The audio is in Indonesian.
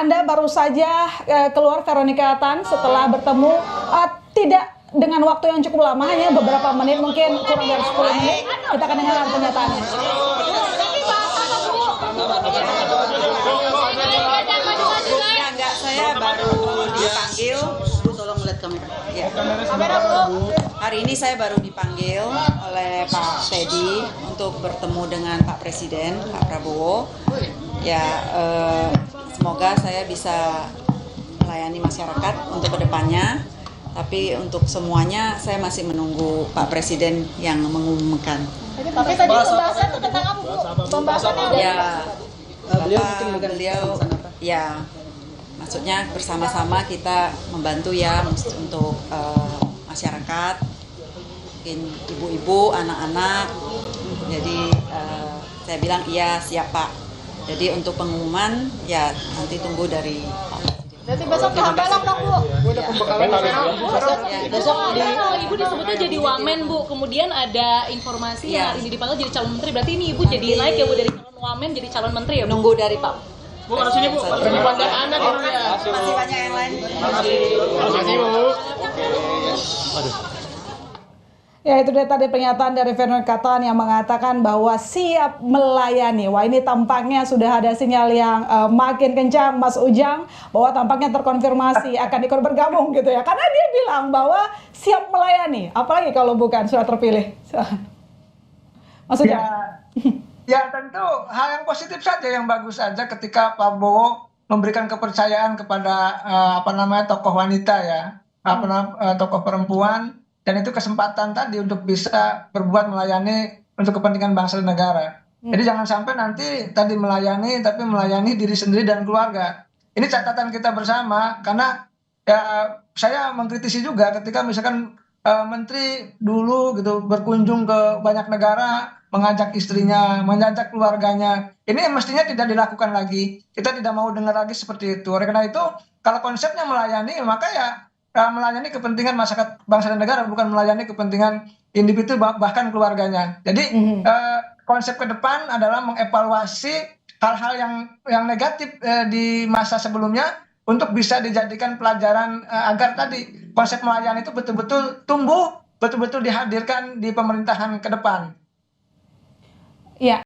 Anda baru saja keluar Veronica Tan setelah bertemu tidak dengan waktu yang cukup lama, hanya beberapa menit, mungkin kurang dari 10 menit. Kita akan dengar pernyataannya. Enggak, saya baru dipanggil. Bu, tolong lihat kamera. Ya. Hari ini saya baru dipanggil oleh Pak Teddy untuk bertemu dengan Pak Presiden, Pak Prabowo. Ya, semoga saya bisa melayani masyarakat untuk kedepannya. Tapi untuk semuanya saya masih menunggu Pak Presiden yang mengumumkan. Tapi tadi pembahasan itu tentang apa, Bu? Pembahasannya ya, beliau ya, maksudnya bersama-sama kita membantu ya untuk masyarakat, mungkin ibu-ibu, anak-anak. Jadi saya bilang iya, siap Pak. Jadi untuk pengumuman ya nanti tunggu dari Pak. Berarti besok ke Hambalang dong, Bu? Besok Ibu disebutnya jadi wamen, Bu. Kemudian ada informasi yang hari ini dipanggil jadi calon menteri. Berarti ini Ibu jadi naik ya, Bu, dari calon wamen jadi calon menteri ya, Bu? Nunggu dari Pak. Bu, harus sini, Bu. Pandang anak ini ya. Masih banyak yang lain. Makasih, Bu. Ya, itu dia tadi pernyataan dari Veronica Tan yang mengatakan bahwa siap melayani. Wah, ini tampaknya sudah ada sinyal yang makin kencang, Mas Ujang, bahwa tampaknya terkonfirmasi akan ikut bergabung gitu ya. Karena dia bilang bahwa siap melayani, apalagi kalau bukan sudah terpilih. Mas Ujang. Ya, tentu hal yang positif saja, yang bagus saja ketika Pak Prabowo memberikan kepercayaan kepada tokoh wanita ya, tokoh perempuan. Dan itu kesempatan tadi untuk bisa berbuat melayani untuk kepentingan bangsa dan negara. Jadi jangan sampai nanti tadi melayani, tapi melayani diri sendiri dan keluarga. Ini catatan kita bersama, karena ya saya mengkritisi juga ketika misalkan menteri dulu gitu berkunjung ke banyak negara, mengajak istrinya, mengajak keluarganya. Ini mestinya tidak dilakukan lagi. Kita tidak mau dengar lagi seperti itu. Oleh karena itu, kalau konsepnya melayani, maka ya melayani kepentingan masyarakat bangsa dan negara, bukan melayani kepentingan individu bahkan keluarganya. Jadi konsep ke depan adalah mengevaluasi hal-hal yang negatif di masa sebelumnya untuk bisa dijadikan pelajaran agar tadi konsep melayani itu betul-betul tumbuh, betul-betul dihadirkan di pemerintahan ke depan. Ya.